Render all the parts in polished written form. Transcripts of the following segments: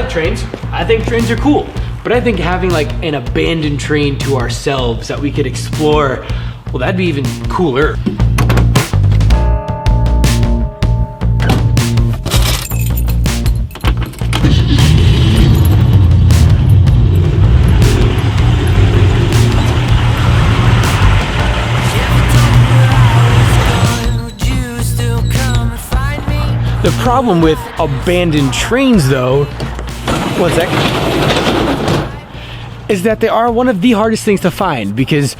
like trains. I think trains are cool. But I think having like an abandoned train to ourselves that we could explore, well, that'd be even cooler. The problem with abandoned trains, though, one sec, is that they are one of the hardest things to find because,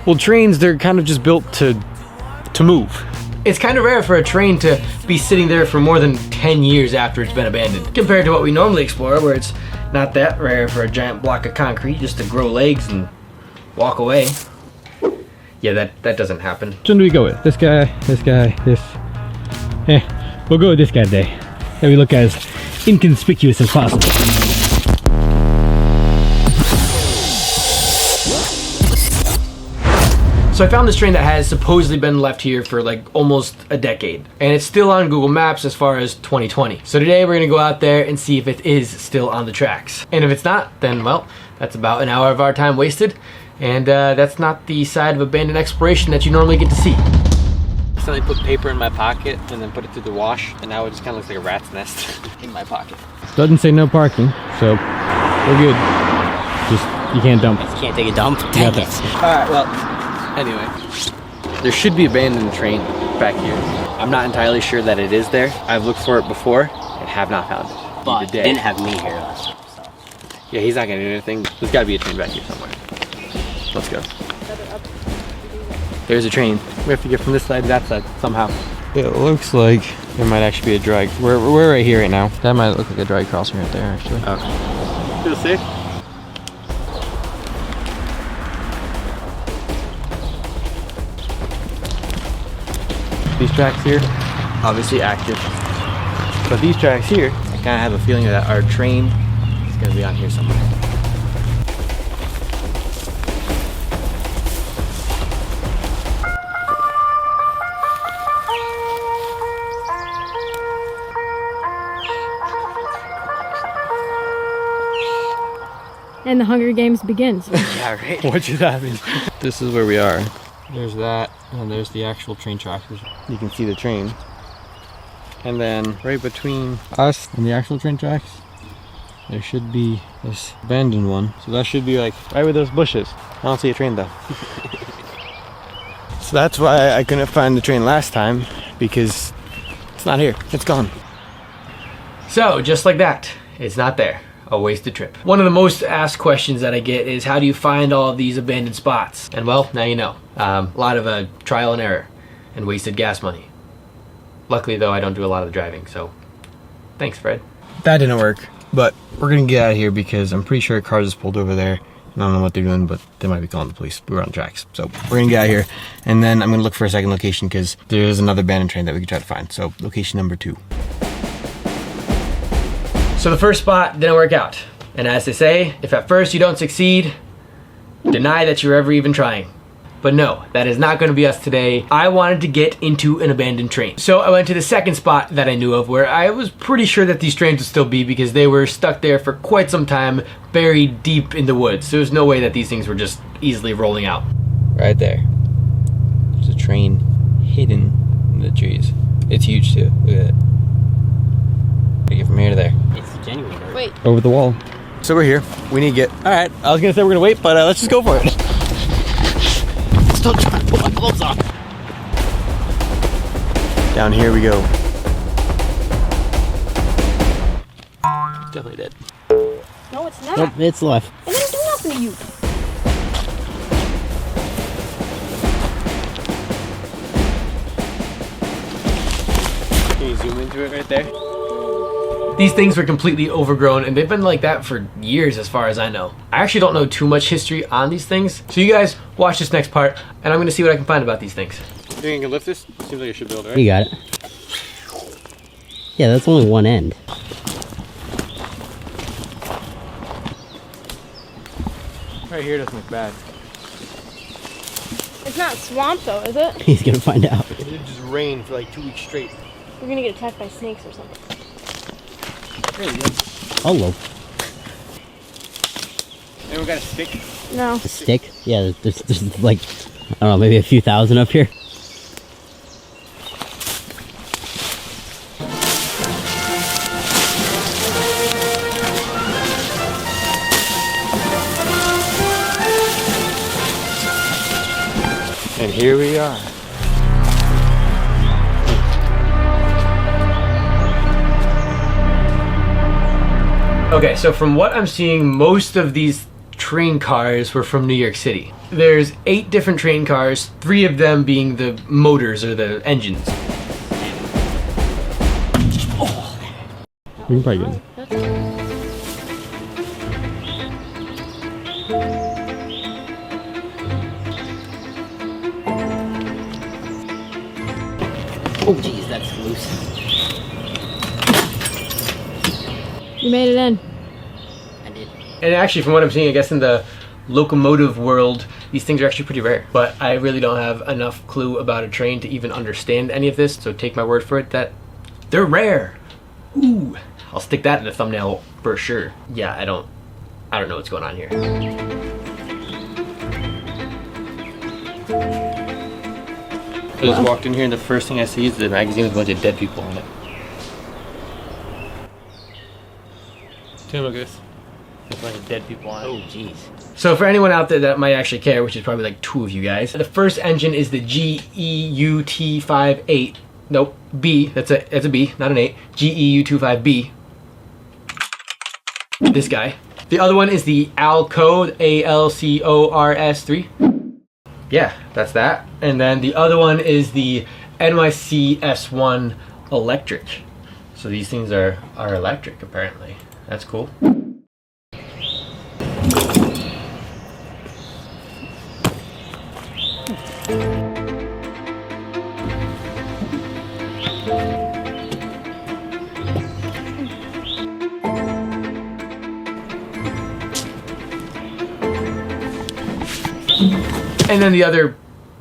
well, trains, they're kind of just built to move. It's kind of rare for a train to be sitting there for more than 10 years after it's been abandoned, compared to what we normally explore, where it's not that rare for a giant block of concrete just to grow legs and walk away. Yeah, that doesn't happen. Which one do we go with? This guy, this. We'll go with this guy today. That we look as inconspicuous as possible. So I found this train that has supposedly been left here for like almost a decade. And it's still on Google Maps as far as 2020. So today we're gonna go out there and see if it is still on the tracks. And if it's not, then well, that's about an hour of our time wasted. And that's not the side of abandoned exploration that you normally get to see. I put paper in my pocket and then put it through the wash, and now it just kind of looks like a rat's nest in my pocket. Doesn't say no parking, so we're good. Just, you can't dump. You can't take a dump? Dang it. Alright, well, anyway. There should be an abandoned train back here. I'm not entirely sure that it is there. I've looked for it before and have not found it. But it didn't have me here last time, so. Yeah, he's not gonna do anything. There's gotta be a train back here somewhere. Let's go. There's a train. We have to get from this side to that side somehow. It looks like there might actually be a drag. We're right here right now. That might look like a drag crossing right there, actually. Okay. Feel safe? These tracks here, Obviously active. but these tracks here, I kind of have a feeling that our train is gonna be on here somewhere. And the Hunger Games begins. Yeah, right. what just happened? This is where we are. There's that, and there's the actual train tracks. You can see the train. And then right between us and the actual train tracks, there should be this abandoned one. So that should be like right with those bushes. I don't see a train though. So that's why I couldn't find the train last time, because it's not here. It's gone. So just like that, it's not there. A wasted trip. One of the most asked questions that I get is, how do you find all of these abandoned spots? And well, now you know. A lot of trial and error and wasted gas money. Luckily though, I don't do a lot of the driving, so thanks, Fred. That didn't work, but we're gonna get out of here because I'm pretty sure cars just pulled over there. I don't know what they're doing, but they might be calling the police. We were on the tracks. So we're gonna get out of here, and then I'm gonna look for a second location because there is another abandoned train that we can try to find. So location number 2. So the first spot didn't work out. And as they say, if at first you don't succeed, deny that you're ever even trying. But no, that is not gonna be us today. I wanted to get into an abandoned train. So I went to the second spot that I knew of where I was pretty sure that these trains would still be because they were stuck there for quite some time, buried deep in the woods. There was no way that these things were just easily rolling out. Right there. There's a train hidden in the trees. It's huge too. Look at it. Gotta get from here to there. It's genuine. Right? Wait. Over the wall. So we're here. We need to get. All right. I was gonna say we're gonna wait, but let's just go for it. Still trying to pull my clothes off. Down here we go. It's definitely dead. No, it's not. Nope, it's left. I didn't do nothing to you. Can you zoom into it right there? These things were completely overgrown and they've been like that for years as far as I know. I actually don't know too much history on these things. So you guys watch this next part and I'm gonna see what I can find about these things. You think you can lift this? Seems like it should be able to, right? You got it. Yeah, that's only one end. Right here doesn't look bad. It's not swamp though, is it? He's gonna find out. It did just rain for like 2 weeks straight. We're gonna get attacked by snakes or something. There you go. Hello. Anyone got a stick? No. A stick? Yeah, there's like, I don't know, maybe a few thousand up here. And here we are. Okay, so from what I'm seeing, most of these train cars were from New York City. There's 8 different train cars, 3 of them being the motors or the engines. We can probably get Oh, jeez, that's loose. You made it in. I did. And actually, from what I'm seeing, I guess in the locomotive world, these things are actually pretty rare. But I really don't have enough clue about a train to even understand any of this, so take my word for it that they're rare. Ooh, I'll stick that in the thumbnail for sure. Yeah, I don't know what's going on here. I just walked in here and the first thing I see is the magazine with a bunch of dead people on it. Tim, look at this. There's a bunch of dead people on it. Oh, jeez. So for anyone out there that might actually care, which is probably like 2 of you guys, the first engine is the GEU-T58. Nope, B. That's a B, not an 8. GEU-25B. This guy. The other one is the ALCORS, ALCORS 3. Yeah, that's that. And then the other one is the NYC-S1 electric. So these things are electric apparently. That's cool. And then the other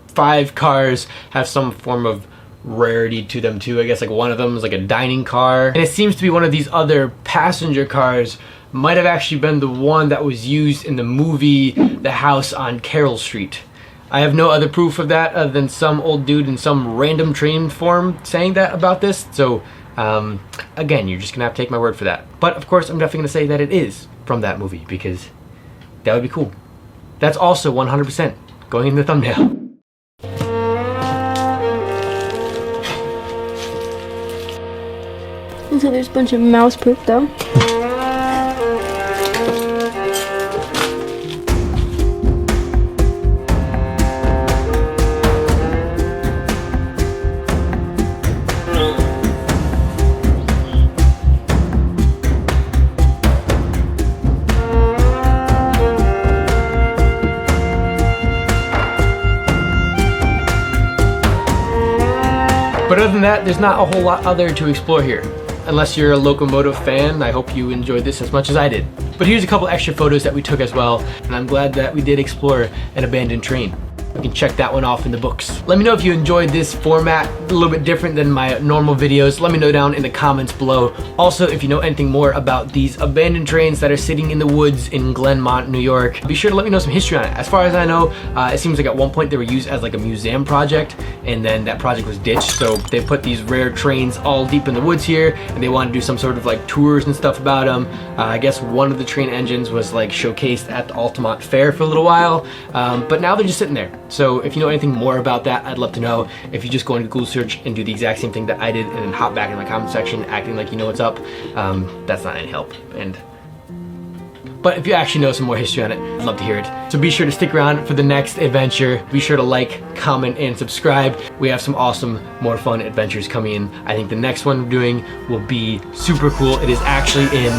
5 cars have some form of rarity to them too. I guess like one of them is like a dining car. And it seems to be one of these other passenger cars might have actually been the one that was used in the movie The House on Carroll Street. I have no other proof of that other than some old dude in some random train forum saying that about this. So again, you're just gonna have to take my word for that. But of course, I'm definitely gonna say that it is from that movie because that would be cool. That's also 100% going in the thumbnail. So there's a bunch of mouse poop though. But other than that, there's not a whole lot other to explore here. Unless you're a locomotive fan, I hope you enjoyed this as much as I did. But here's a couple extra photos that we took as well, and I'm glad that we did explore an abandoned train. You can check that one off in the books. Let me know if you enjoyed this format, a little bit different than my normal videos. Let me know down in the comments below. Also, if you know anything more about these abandoned trains that are sitting in the woods in Glenmont, New York, be sure to let me know some history on it. As far as I know, it seems like at one point they were used as like a museum project, and then that project was ditched. So they put these rare trains all deep in the woods here, and they wanted to do some sort of like tours and stuff about them. I guess one of the train engines was like showcased at the Altamont Fair for a little while, but now they're just sitting there. So if you know anything more about that, I'd love to know. If you just go into Google search and do the exact same thing that I did and then hop back in my comment section acting like you know what's up, that's not any help. But if you actually know some more history on it, I'd love to hear it. So be sure to stick around for the next adventure. Be sure to like, comment, and subscribe. We have some awesome, more fun adventures coming in. I think the next one we're doing will be super cool. It is actually in